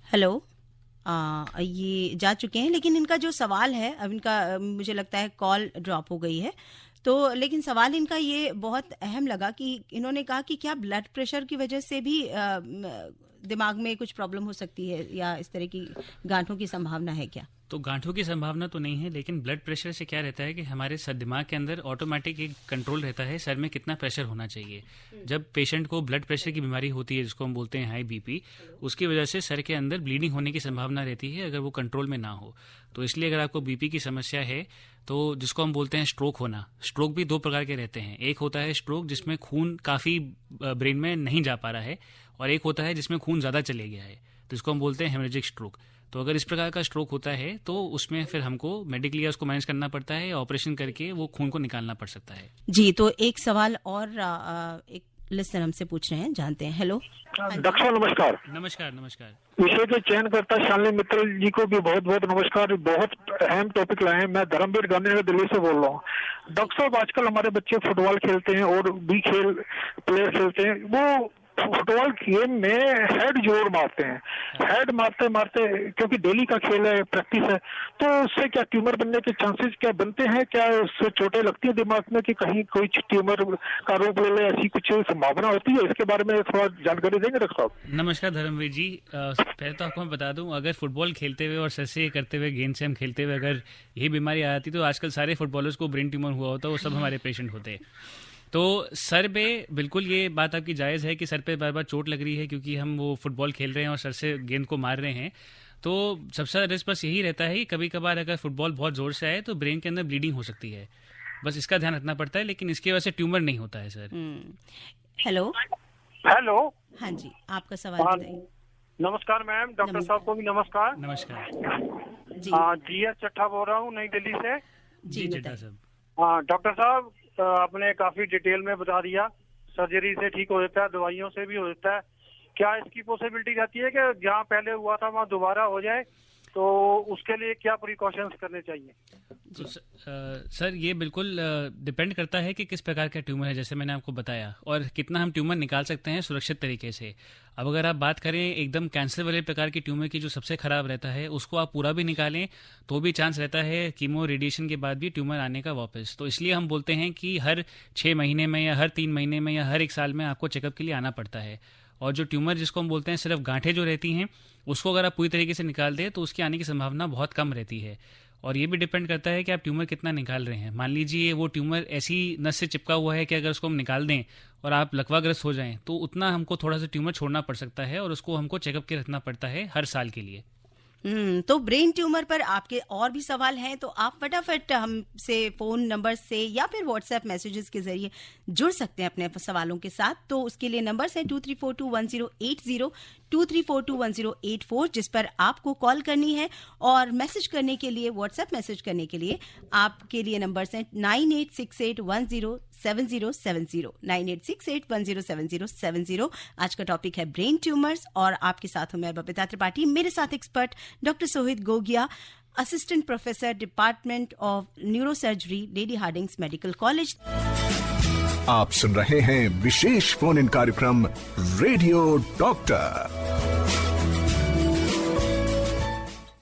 हेलो, ये जा चुके हैं, लेकिन इनका जो सवाल है अब इनका मुझे लगता है कॉल ड्रॉप हो गई है। तो लेकिन सवाल इनका ये बहुत अहम लगा कि इन्होंने कहा कि क्या ब्लड प्रेशर की वजह से भी दिमाग में कुछ प्रॉब्लम हो सकती है या इस तरह की गांठों की संभावना है क्या? तो गांठों की संभावना तो नहीं है, लेकिन ब्लड प्रेशर से क्या रहता है कि हमारे दिमाग के अंदर ऑटोमेटिक एक कंट्रोल रहता है सर में कितना प्रेशर होना चाहिए। जब पेशेंट को ब्लड प्रेशर की बीमारी होती है जिसको हम बोलते हैं हाई बीपी, उसकी वजह से सर के अंदर ब्लीडिंग होने की संभावना रहती है अगर वो कंट्रोल में ना हो। तो इसलिए अगर आपको बीपी की समस्या है तो जिसको हम बोलते हैं स्ट्रोक होना, स्ट्रोक भी दो प्रकार के रहते हैं। एक होता है स्ट्रोक जिसमें खून काफ़ी ब्रेन में नहीं जा पा रहा है और एक होता है जिसमें खून ज़्यादा चले गया है, तो इसको हम बोलते हैं हेमरेजिक स्ट्रोक। तो अगर इस प्रकार का स्ट्रोक होता है तो उसमें फिर हमको मेडिकली उसको मैनेज करना पड़ता है, ऑपरेशन करके वो खून को निकालना पड़ सकता है। जी, तो एक सवाल और एक लिस्टर हमसे पूछ रहे हैं, जानते हैं। हेलो डॉक्टर साहब नमस्कार। नमस्कार। नमस्कार। विषय के चयन करता शालिनी मित्तल जी को भी बहुत बहुत नमस्कार। बहुत अहम टॉपिक लाए हैं। मैं धर्मवीर गांधीनगर दिल्ली से बोल रहा हूँ। डॉक्टर साहब आजकल हमारे बच्चे फुटबॉल खेलते हैं और भी खेल प्लेयर खेलते हैं, वो फुटबॉल गेम में हेड जोर मारते हैं। हेड मारते मारते, क्योंकि डेली का खेल है, प्रैक्टिस है, तो उससे क्या ट्यूमर बनने के चांसेस क्या बनते हैं? क्या उससे चोटें लगती है दिमाग में कि कहीं कोई ट्यूमर का रूप ले ले, ऐसी कुछ संभावना होती है? इसके बारे में थोड़ा जानकारी देंगे डॉक्टर साहब? नमस्कार धर्मवीर जी। पहले तो आपको मैं बता दूं, अगर फुटबॉल खेलते हुए और सर से करते हुए, गेंद से हम खेलते हुए अगर यही बीमारी आ जाती तो आजकल सारे फुटबॉलर्स को ब्रेन ट्यूमर हुआ होता, वो सब हमारे पेशेंट होते। तो सर पे बिल्कुल ये बात आपकी जायज़ है कि सर पे बार बार चोट लग रही है क्योंकि हम वो फुटबॉल खेल रहे हैं और सर से गेंद को मार रहे हैं। तो सबसे ज़्यादा रिस्क बस यही रहता है कि कभी कभार अगर फुटबॉल बहुत ज़ोर से आए तो ब्रेन के अंदर ब्लीडिंग हो सकती है, बस इसका ध्यान रखना पड़ता है, लेकिन इसकी वजह से ट्यूमर नहीं होता है सर। हेलो। हेलो। हाँ जी, आपका सवाल बताइए। नमस्कार मैम, डॉक्टर साहब को भी नमस्कार। नमस्कार जी एस चट्टा बोल रहा हूँ, नई दिल्ली से। जी चट्टा साहब। हाँ डॉक्टर साहब, आपने काफी डिटेल में बता दिया। सर्जरी से ठीक हो जाता है, दवाइयों से भी हो जाता है। क्या इसकी पॉसिबिलिटी रहती है कि जहाँ पहले हुआ था वहाँ दोबारा हो जाए? तो उसके लिए क्या प्रिकॉशंस करने चाहिए? तो सर ये बिल्कुल डिपेंड करता है कि किस प्रकार का ट्यूमर है, जैसे मैंने आपको बताया, और कितना हम ट्यूमर निकाल सकते हैं सुरक्षित तरीके से। अब अगर आप बात करें एकदम कैंसर वाले प्रकार की ट्यूमर की, जो सबसे खराब रहता है, उसको आप पूरा भी निकालें तो भी चांस रहता है कीमो रेडिएशन के बाद भी ट्यूमर आने का वापस। तो इसलिए हम बोलते हैं कि हर 6 महीने में या हर 3 महीने में या हर 1 साल में आपको चेकअप के लिए आना पड़ता है। और जो ट्यूमर जिसको हम बोलते हैं सिर्फ गांठें जो रहती हैं, उसको अगर आप पूरी तरीके से निकाल दें तो उसकी आने की संभावना बहुत कम रहती है। और ये भी डिपेंड करता है कि आप ट्यूमर कितना निकाल रहे हैं। मान लीजिए वो ट्यूमर ऐसी नस से चिपका हुआ है कि अगर उसको हम निकाल दें और आप लकवाग्रस्त हो जाएं तो उतना हमको थोड़ा सा ट्यूमर छोड़ना पड़ सकता है और उसको हमको चेकअप के रखना पड़ता है हर साल के लिए। तो ब्रेन ट्यूमर पर आपके और भी सवाल हैं तो आप फटाफट हमसे फोन नंबर से या फिर व्हाट्सएप मैसेजेस के जरिए जुड़ सकते हैं अपने सवालों के साथ। तो उसके लिए नंबर्स हैं 23421080, 23421084 जिस पर आपको कॉल करनी है, और मैसेज करने के लिए, व्हाट्सएप मैसेज करने के लिए आपके लिए नंबर्स हैं 9868107070, 9868107070। आज का टॉपिक है ब्रेन ट्यूमर्स और आपके साथ हूं मैं बबीता त्रिपाठी, मेरे साथ expert doctor Sohit Gogia, assistant professor department of neurosurgery, lady Hardinge medical college. आप सुन रहे हैं विशेष फोन इन कार्यक्रम रेडियो डॉक्टर।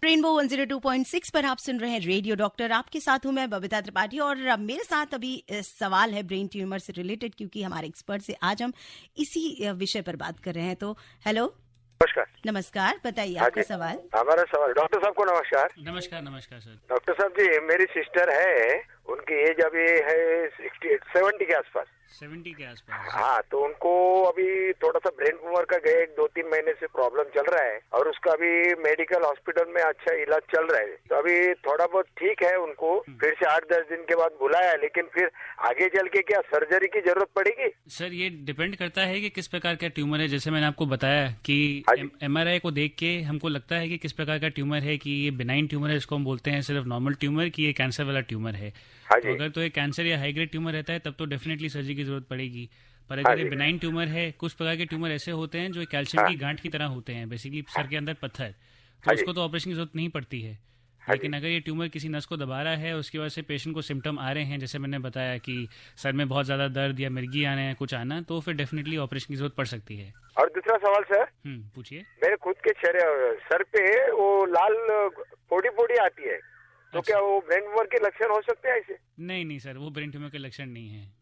रेनबो 102.6 पर आप सुन रहे हैं रेडियो डॉक्टर, आपके साथ हूं मैं बबीता त्रिपाठी, और मेरे साथ अभी सवाल है ब्रेन ट्यूमर से रिलेटेड, क्योंकि हमारे एक्सपर्ट से आज हम इसी विषय पर बात कर रहे हैं। तो हेलो, नमस्कार। नमस्कार, बताइए आपका सवाल। हमारा सवाल डॉक्टर साहब को नमस्कार। नमस्कार। नमस्कार सर। डॉक्टर साहब जी, मेरी सिस्टर है, उनकी एज अभी है 70 के आसपास। 70 के आसपास। हाँ, तो उनको अभी थोड़ा सा ब्रेन ट्यूमर का गए 2-3 महीने से प्रॉब्लम चल रहा है, और उसका अभी मेडिकल हॉस्पिटल में अच्छा इलाज चल रहा है। तो अभी थोड़ा बहुत ठीक है, उनको फिर से 8-10 दिन के बाद बुलाया, लेकिन फिर आगे चल के क्या सर्जरी की जरूरत पड़ेगी? सर, ये डिपेंड करता है कि किस प्रकार का ट्यूमर है। जैसे मैंने आपको बताया कि MRI को देख के हमको लगता है कि किस प्रकार का ट्यूमर है, कि ये बिनाइन ट्यूमर है, इसको हम बोलते हैं सिर्फ नॉर्मल ट्यूमर, कि ये कैंसर वाला ट्यूमर है। तो अगर तो ये कैंसर या हाई ग्रेड ट्यूमर रहता है तब तो डेफिनेटली सर्जरी की जरूरत पड़ेगी। पर अगर ये बिनाइन ट्यूमर है, कुछ प्रकार के ट्यूमर ऐसे होते हैं जो कैल्शियम की गांठ की तरह होते हैं, बेसिकली सर के अंदर पत्थर, तो उसको तो ऑपरेशन की जरूरत नहीं पड़ती है। लेकिन अगर ये ट्यूमर किसी नस को दबा रहा है, उसकी वजह से पेशेंट को सिम्टम आ रहे हैं, जैसे मैंने बताया कि सर में बहुत ज्यादा दर्द या मिर्गी आना है, कुछ आना, तो फिर डेफिनेटली ऑपरेशन की जरूरत पड़ सकती है। और दूसरा सवाल सर, पूछिए। मेरे खुद के सर पे वो लाल पोड़ी आती है, तो क्या वो ब्रेन ट्यूमर के लक्षण हो सकते हैं ऐसे? नहीं सर, वो ब्रेन ट्यूमर के लक्षण नहीं है।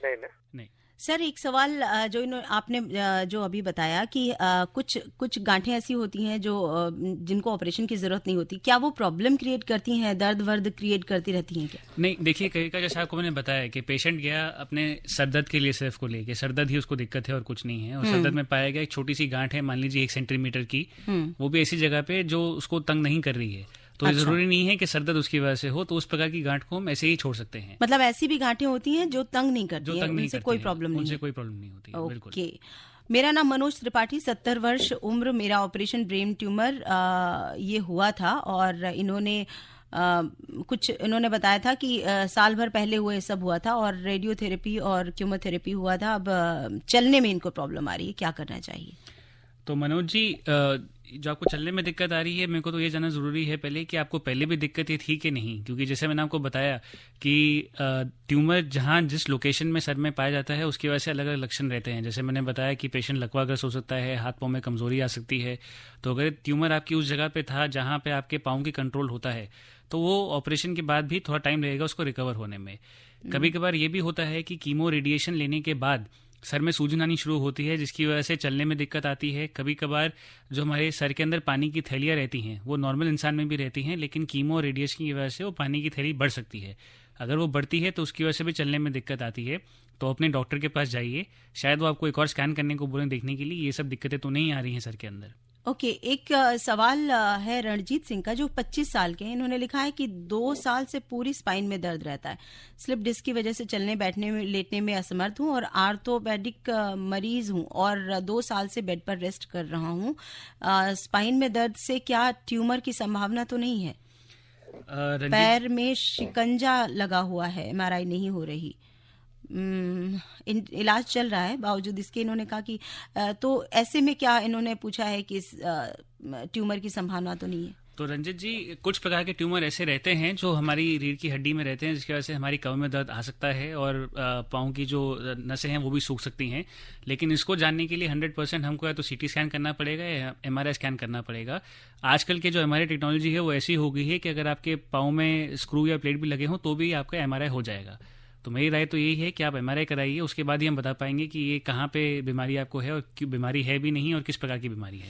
नहीं ना? नहीं सर, एक सवाल जो आपने जो अभी बताया कि कुछ गांठें ऐसी होती हैं जो जिनको ऑपरेशन की जरूरत नहीं होती, क्या वो प्रॉब्लम क्रिएट करती हैं, दर्द वर्द क्रिएट करती रहती हैं क्या? नहीं, देखिए, कई का जैसा आपको मैंने बताया कि पेशेंट गया अपने सरदर्द के लिए, सिर्फ को लेके सरदर्द ही उसको दिक्कत है और कुछ नहीं है, और सरदर्द में पाया गया एक छोटी सी गांठ है, मान लीजिए 1 सेंटीमीटर की, वो भी ऐसी जगह पे जो उसको तंग नहीं कर रही है, तो अच्छा। जरूरी नहीं है कि सरदर्द उसकी वजह से हो, तो उस प्रकार की गांठ को हम ऐसे ही छोड़ सकते हैं। मतलब ऐसी भी गांठें होती हैं जो तंग नहीं करती हैं, उनसे कोई प्रॉब्लम नहीं, उनसे कोई प्रॉब्लम नहीं होती है। बिल्कुल। मेरा नाम मनोज त्रिपाठी, 70 वर्ष उम्र, मेरा ऑपरेशन ब्रेन ट्यूमर ये हुआ था, और इन्होंने बताया था कि साल भर पहले हुए सब हुआ था, और रेडियोथेरेपी और कीमोथेरेपी हुआ था। अब चलने में इनको प्रॉब्लम आ रही है, क्या करना चाहिए? तो मनोज जी, जो आपको चलने में दिक्कत आ रही है, मेरे को तो ये जानना जरूरी है पहले कि आपको पहले भी दिक्कत ये थी कि नहीं, क्योंकि जैसे मैंने आपको बताया कि ट्यूमर जहां जिस लोकेशन में सर में पाया जाता है उसकी वजह से अलग अलग लक्षण रहते हैं। जैसे मैंने बताया कि पेशेंट लकवाग्रस्त हो सकता है, हाथ पांव में कमजोरी आ सकती है। तो अगर ट्यूमर आपकी उस जगह पे था जहां पे आपके पाँव की कंट्रोल होता है, तो वो ऑपरेशन के बाद भी थोड़ा टाइम लगेगा उसको रिकवर होने में। कभी कभार ये भी होता है कि कीमो रेडिएशन लेने के बाद सर में सूजन आनी शुरू होती है, जिसकी वजह से चलने में दिक्कत आती है। कभी कभार जो हमारे सर के अंदर पानी की थैलियाँ रहती हैं, वो नॉर्मल इंसान में भी रहती हैं, लेकिन कीमो और रेडिएशन की वजह से वो पानी की थैली बढ़ सकती है। अगर वो बढ़ती है तो उसकी वजह से भी चलने में दिक्कत आती है। तो अपने डॉक्टर के पास जाइए, शायद वो आपको एक और स्कैन करने को बोलें, देखने के लिए ये सब दिक्कतें तो नहीं आ रही हैं सर के अंदर। ओके, एक सवाल है रणजीत सिंह का, जो 25 साल के हैं। इन्होंने लिखा है कि 2 साल से पूरी स्पाइन में दर्द रहता है, स्लिप डिस्क की वजह से चलने बैठने में लेटने में असमर्थ हूं, और आर्थोपेडिक मरीज हूं, और 2 साल से बेड पर रेस्ट कर रहा हूं। स्पाइन में दर्द से क्या ट्यूमर की संभावना तो नहीं है? पैर में शिकंजा लगा हुआ है, MRI नहीं हो रही, इलाज चल रहा है, बावजूद इसके इन्होंने कहा कि तो ऐसे में क्या इन्होंने पूछा है कि ट्यूमर की संभावना तो नहीं है? तो रंजित जी, कुछ प्रकार के ट्यूमर ऐसे रहते हैं जो हमारी रीढ़ की हड्डी में रहते हैं, जिसकी वजह से हमारी कमर में दर्द आ सकता है, और पाँव की जो नसें हैं वो भी सूख सकती हैं। लेकिन इसको जानने के लिए 100% हमको या तो CT स्कैन करना पड़ेगा या MRI स्कैन करना पड़ेगा। आजकल के जो MRI टेक्नोलॉजी है वो ऐसी हो गई है कि अगर आपके पाँव में स्क्रू या प्लेट भी लगे हों तो भी आपका MRI हो जाएगा। तो मेरी राय तो यही है कि आप MRI कराइए, उसके बाद ही हम बता पाएंगे कि ये कहाँ पे बीमारी आपको है, और क्यों बीमारी है भी नहीं, और किस प्रकार की बीमारी है।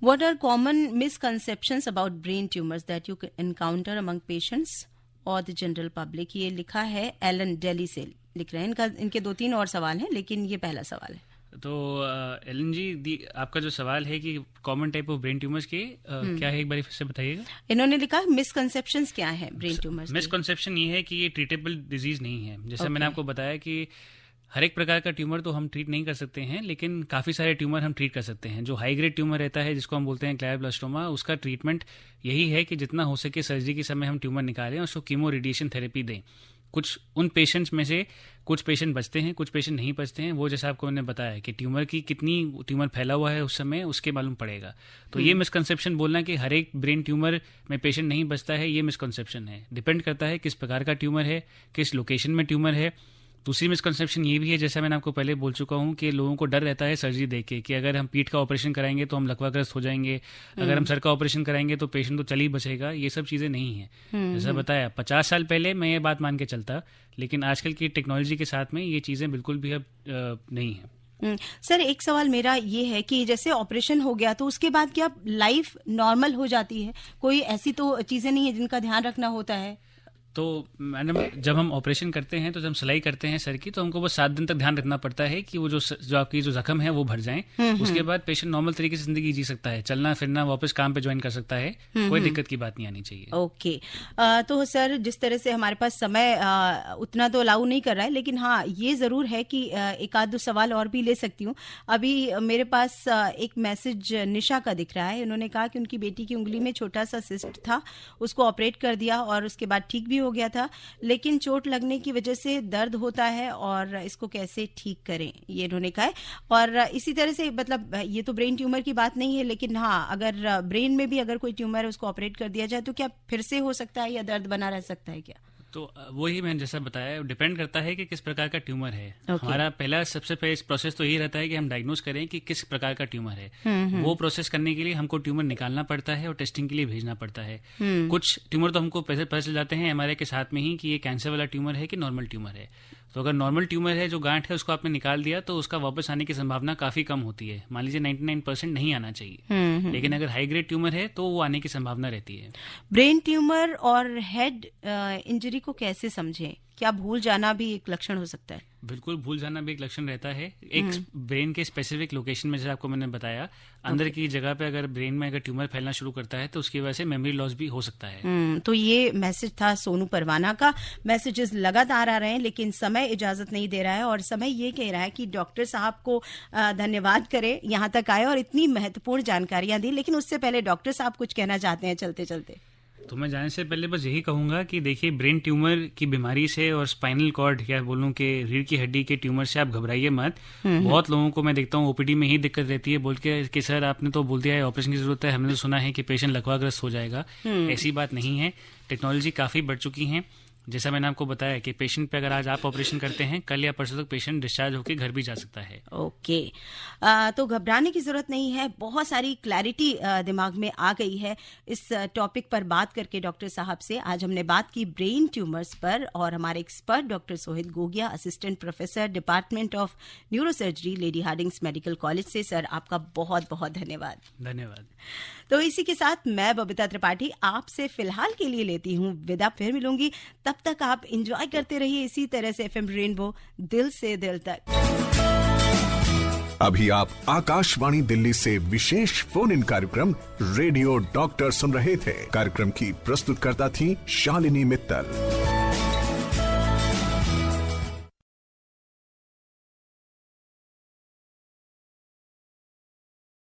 What are common misconceptions about brain tumors that you encounter among patients or the general public? ये लिखा है एलन दिल्ली से लिख रहे हैं। इनके 2-3 और सवाल हैं, लेकिन ये पहला सवाल है। तो एलन जी, आपका जो सवाल है कि common type of brain tumours के क्या है, एक बार फिर से बताइएगा। इन्होंने लिखा मिसकंसेप्शंस क्या है ब्रेन ट्यूमर्स। मिसकंसेप्शन ये है कि ये ट्रीटेबल डिजीज नहीं है। जैसे मैंने आपको बताया कि हर एक प्रकार का ट्यूमर तो हम ट्रीट नहीं कर सकते हैं, लेकिन काफ़ी सारे ट्यूमर हम ट्रीट कर सकते हैं। जो हाई ग्रेड ट्यूमर रहता है, जिसको हम बोलते हैं ग्लायोब्लास्टोमा, उसका ट्रीटमेंट यही है कि जितना हो सके सर्जरी के समय हम ट्यूमर निकालें और उसको कीमो रेडिएशन थेरेपी दें। कुछ उन पेशेंट्स में से कुछ पेशेंट बचते हैं, कुछ पेशेंट नहीं बचते हैं। वो जैसा आपको मैंने बताया कि ट्यूमर की कितनी ट्यूमर फैला हुआ है उस समय उसके मालूम पड़ेगा। तो ये मिसकंसेप्शन बोलना कि हर एक ब्रेन ट्यूमर में पेशेंट नहीं बचता है, ये मिसकंसेप्शन है। डिपेंड करता है किस प्रकार का ट्यूमर है, किस लोकेशन में ट्यूमर है। दूसरी मिसकंसेप्शन ये भी है, जैसा मैंने आपको पहले बोल चुका हूँ, कि लोगों को डर रहता है सर्जरी देख के कि अगर हम पीठ का ऑपरेशन कराएंगे तो हम लकवाग्रस्त हो जाएंगे, अगर हम सर का ऑपरेशन कराएंगे तो पेशेंट तो चल ही बचेगा। ये सब चीज़ें नहीं है। जैसा बताया 50 साल पहले मैं ये बात मान के चलता, लेकिन आजकल की टेक्नोलॉजी के साथ में ये चीज़ें बिल्कुल भी अब नहीं है। सर, एक सवाल मेरा ये है कि जैसे ऑपरेशन हो गया तो उसके बाद क्या लाइफ नॉर्मल हो जाती है? कोई ऐसी तो चीजें नहीं है जिनका ध्यान रखना होता है? तो मैडम, जब हम ऑपरेशन करते हैं तो जब हम सिलाई करते हैं सर की, तो हमको बस 7 दिन तक ध्यान रखना पड़ता है कि वो जो आपकी जो जख्म है वो भर जाएं। उसके बाद पेशेंट नॉर्मल तरीके से जिंदगी जी सकता है, चलना फिरना, वापस काम पे ज्वाइन कर सकता है। कोई दिक्कत की बात नहीं आनी चाहिए। ओके। तो सर, जिस तरह से हमारे पास समय उतना तो अलाउ नहीं कर रहा है, लेकिन हाँ ये जरूर है कि एक आध दो सवाल और भी ले सकती हूँ। अभी मेरे पास एक मैसेज निशा का दिख रहा है। उन्होंने कहा कि उनकी बेटी की उंगली में छोटा सा सिस्ट था, उसको ऑपरेट कर दिया और उसके बाद ठीक भी हो गया था, लेकिन चोट लगने की वजह से दर्द होता है और इसको कैसे ठीक करें, ये इन्होंने कहा है। और इसी तरह से मतलब ये तो ब्रेन ट्यूमर की बात नहीं है, लेकिन हाँ अगर ब्रेन में भी अगर कोई ट्यूमर है उसको ऑपरेट कर दिया जाए तो क्या फिर से हो सकता है या दर्द बना रह सकता है क्या? तो वही मैंने जैसा बताया, डिपेंड करता है कि किस प्रकार का ट्यूमर है। हमारा पहला सबसे पहले प्रोसेस तो यही रहता है कि हम डायग्नोज करें कि किस प्रकार का ट्यूमर है। वो प्रोसेस करने के लिए हमको ट्यूमर निकालना पड़ता है और टेस्टिंग के लिए भेजना पड़ता है। कुछ ट्यूमर तो हमको पता चल जाते हैं एमआरआई के साथ में ही कि ये कैंसर वाला ट्यूमर है कि नॉर्मल ट्यूमर है। तो अगर नॉर्मल ट्यूमर है, जो गांठ है उसको आपने निकाल दिया, तो उसका वापस आने की संभावना काफी कम होती है। मान लीजिए 99% नहीं आना चाहिए, लेकिन अगर हाई ग्रेड ट्यूमर है तो वो आने की संभावना रहती है। ब्रेन ट्यूमर और हेड इंजरी को कैसे समझें? क्या भूल जाना भी एक लक्षण हो सकता है? बिल्कुल, भूल जाना भी एक लक्षण रहता है। एक ब्रेन के स्पेसिफिक लोकेशन में, जैसे आपको मैंने बताया, अंदर की जगह पे अगर ब्रेन में अगर ट्यूमर फैलना शुरू करता है तो उसकी वजह से मेमोरी लॉस भी हो सकता है। तो ये मैसेज था सोनू परवाना का। मैसेजेस लगातार आ रहे हैं, लेकिन समय इजाजत नहीं दे रहा है और समय ये कह रहा है कि डॉक्टर साहब को धन्यवाद करें, यहाँ तक आए और इतनी महत्वपूर्ण जानकारियां दी। लेकिन उससे पहले डॉक्टर साहब कुछ कहना चाहते हैं चलते चलते। तो मैं जाने से पहले बस यही कहूंगा कि देखिए, ब्रेन ट्यूमर की बीमारी से और स्पाइनल कॉर्ड या बोलूं कि रीढ़ की हड्डी के ट्यूमर से आप घबराइए मत। बहुत लोगों को मैं देखता हूं ओपीडी में ही दिक्कत रहती है, बोल के कि सर आपने तो बोल दिया है ऑपरेशन की जरूरत है, हमने तो सुना है कि पेशेंट लकवाग्रस्त हो जाएगा। ऐसी बात नहीं है। टेक्नोलॉजी काफी बढ़ चुकी है। जैसा मैंने आपको बताया कि पेशेंट पे अगर आज आप ऑपरेशन करते हैं, कल या परसों तक पेशेंट डिस्चार्ज होकर घर भी जा सकता है। ओके। तो घबराने की जरूरत नहीं है। बहुत सारी क्लैरिटी दिमाग में आ गई है इस टॉपिक पर बात करके डॉक्टर साहब से। आज हमने बात की ब्रेन ट्यूमर्स पर और हमारे expert doctor Sohit Gogia, assistant professor department of neurosurgery, lady Hardinge medical college से। सर, आपका बहुत बहुत धन्यवाद। धन्यवाद। तो इसी के साथ मैं बबीता त्रिपाठी आपसे फिलहाल के लिए लेती हूँ विदा। फिर मिलूंगी, तब तक आप एंजॉय करते रहिए इसी तरह से एफएम रेनबो, दिल से दिल तक। अभी आप आकाशवाणी दिल्ली से विशेष फोन इन कार्यक्रम रेडियो डॉक्टर सुन रहे थे। कार्यक्रम की प्रस्तुतकर्ता थी शालिनी मित्तल।